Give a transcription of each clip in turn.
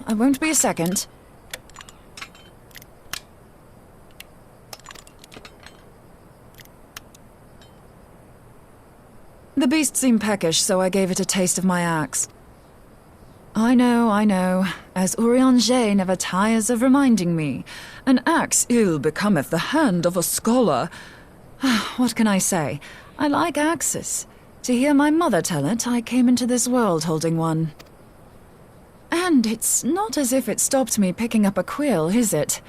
I won't be a second. The beast seemed peckish, so I gave it a taste of my axe. I know. As Urianger never tires of reminding me, an axe ill becometh the hand of a scholar. What can I say? I like axes. To hear my mother tell it, I came into this world holding one. And it's not as if it stopped me picking up a quill, is it?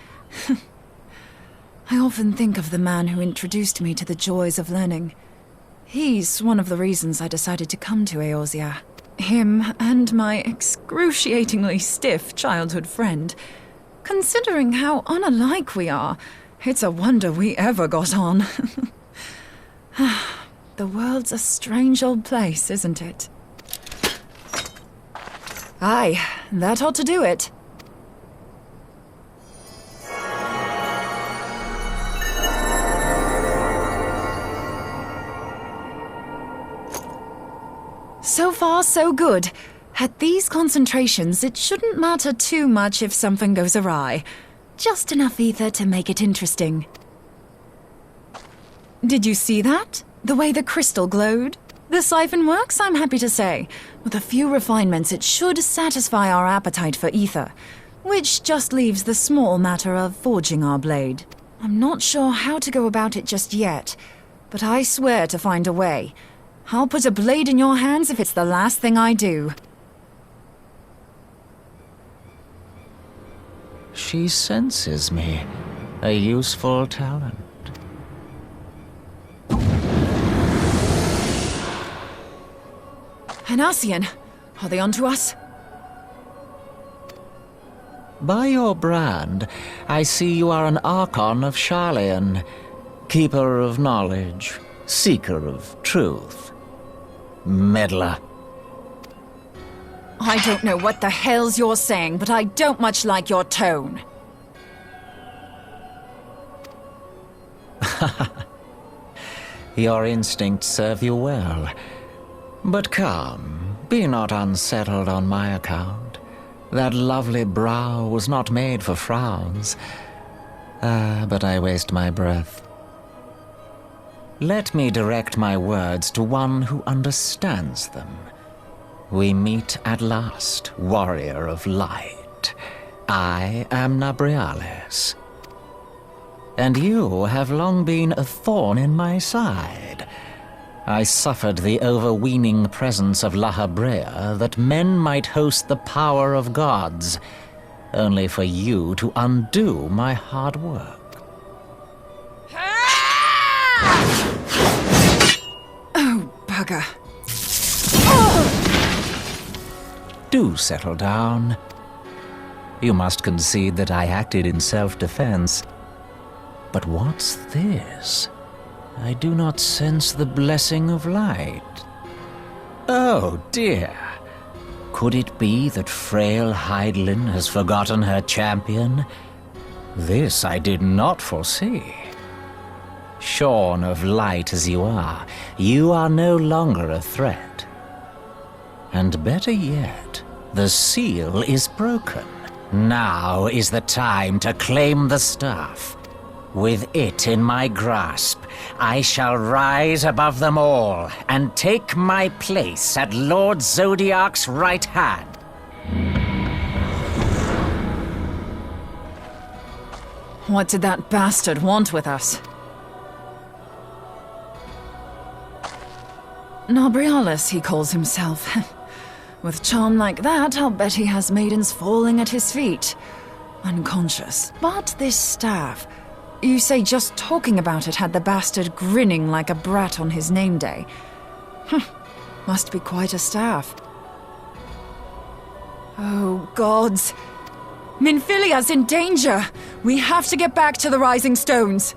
I often think of the man who introduced me to the joys of learning. He's one of the reasons I decided to come to Eorzea. Him and my excruciatingly stiff childhood friend. Considering how unalike we are, it's a wonder we ever got on. The world's a strange old place, isn't it? Aye, that ought to do it. So far, so good. At these concentrations, it shouldn't matter too much if something goes awry. Just enough ether to make it interesting. Did you see that? The way the crystal glowed? The siphon works, I'm happy to say. With a few refinements, it should satisfy our appetite for ether, which just leaves the small matter of forging our blade. I'm not sure how to go about it just yet, but I swear to find a way. I'll put a blade in your hands if it's the last thing I do. She senses me. A useful talent. Hanassian, are they onto us? By your brand, I see you are an Archon of Sharlayan, keeper of knowledge, seeker of truth. Meddler. I don't know what the hell's you're saying, but I don't much like your tone. Your instincts serve you well. But come, be not unsettled on my account. That lovely brow was not made for frowns. But I waste my breath. Let me direct my words to one who understands them. We meet at last, warrior of light. I am Nabriales. And you have long been a thorn in my side. I suffered the overweening presence of La Habrea that men might host the power of gods, only for you to undo my hard work. Oh, bugger. Do settle down. You must concede that I acted in self-defense. But what's this? I do not sense the blessing of light. Oh dear. Could it be that frail Hydaelyn has forgotten her champion? This I did not foresee. Shorn of light as you are no longer a threat. And better yet, the seal is broken. Now is the time to claim the staff. With it in my grasp, I shall rise above them all and take my place at Lord Zodiac's right hand. What did that bastard want with us? Nabriales, he calls himself. With charm like that, I'll bet he has maidens falling at his feet. Unconscious. But this staff... You say just talking about it had the bastard grinning like a brat on his name day. Must be quite a staff. Oh, gods. Minfilia's in danger! We have to get back to the Rising Stones!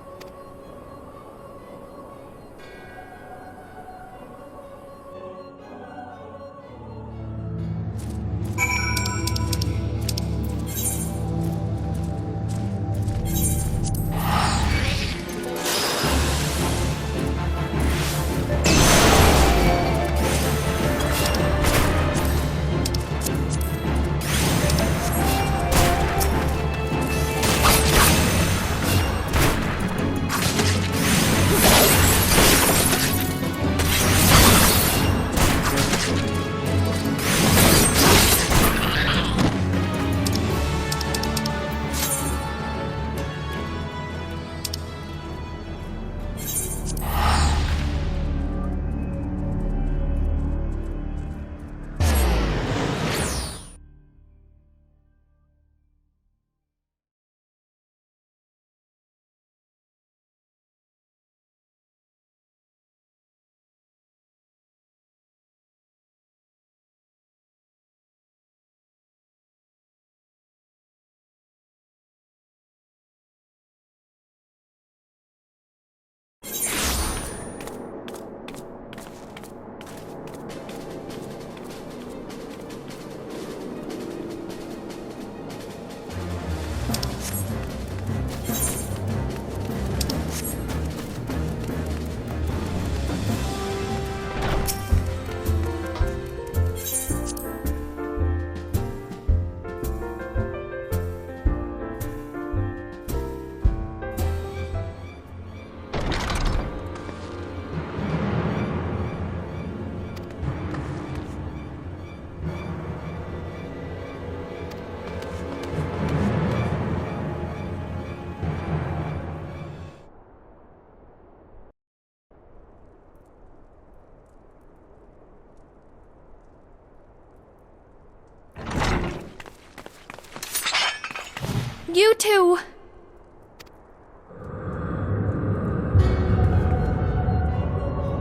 You too.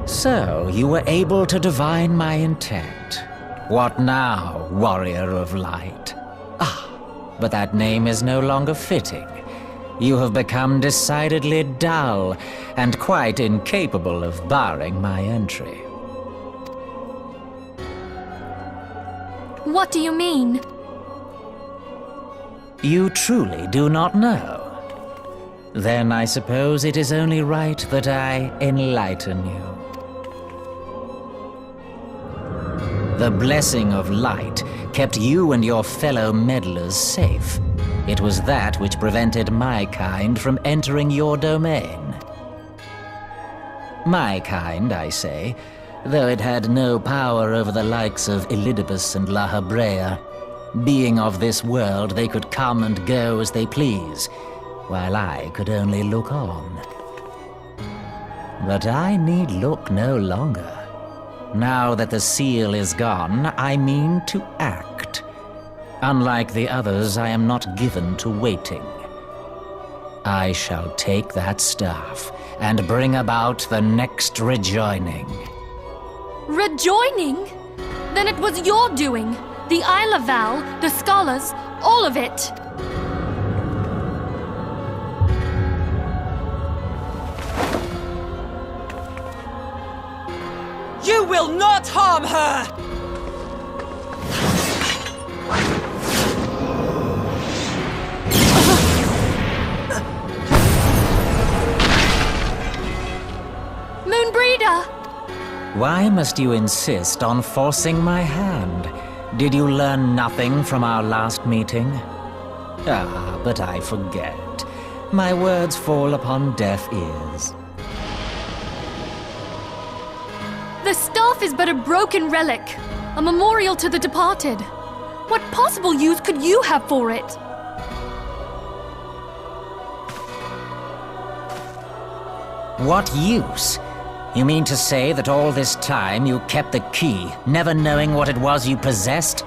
So, you were able to divine my intent. What now, warrior of light? Ah, but that name is no longer fitting. You have become decidedly dull, and quite incapable of barring my entry. What do you mean? You truly do not know? Then I suppose it is only right that I enlighten you. The blessing of light kept you and your fellow meddlers safe. It was that which prevented my kind from entering your domain. My kind, I say, though it had no power over the likes of Elidibus and La Habrea. Being of this world, they could come and go as they please, while I could only look on. But I need look no longer. Now that the seal is gone, I mean to act. Unlike the others, I am not given to waiting. I shall take that staff and bring about the next rejoining. Rejoining? Then it was your doing. The Isle of Val, the scholars, all of it. You will not harm her! Moonbreeder! Why must you insist on forcing my hand? Did you learn nothing from our last meeting? Ah, but I forget. My words fall upon deaf ears. The staff is but a broken relic, a memorial to the departed. What possible use could you have for it? What use? You mean to say that all this time you kept the key, never knowing what it was you possessed?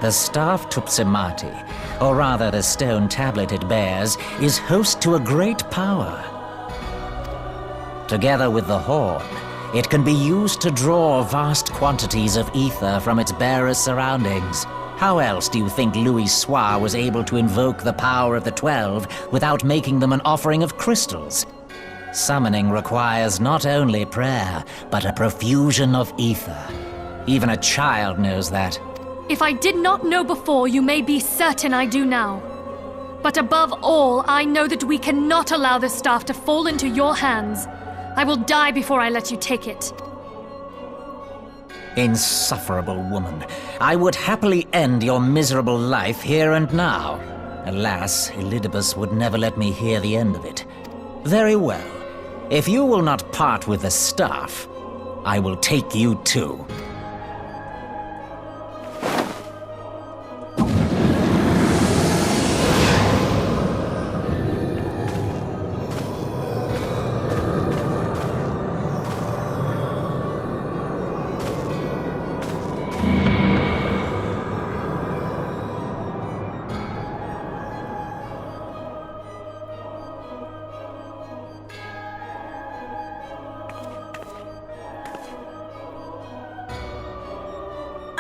The staff Tupsimati, or rather the stone tablet it bears, is host to a great power. Together with the horn, it can be used to draw vast quantities of ether from its bearer's surroundings. How else do you think Louis Soir was able to invoke the power of the 12 without making them an offering of crystals? Summoning requires not only prayer, but a profusion of ether. Even a child knows that. If I did not know before, you may be certain I do now. But above all, I know that we cannot allow the staff to fall into your hands. I will die before I let you take it. Insufferable woman. I would happily end your miserable life here and now. Alas, Elidibus would never let me hear the end of it. Very well. If you will not part with the staff, I will take you too.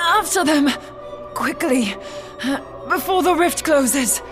After them! Quickly! Before the rift closes!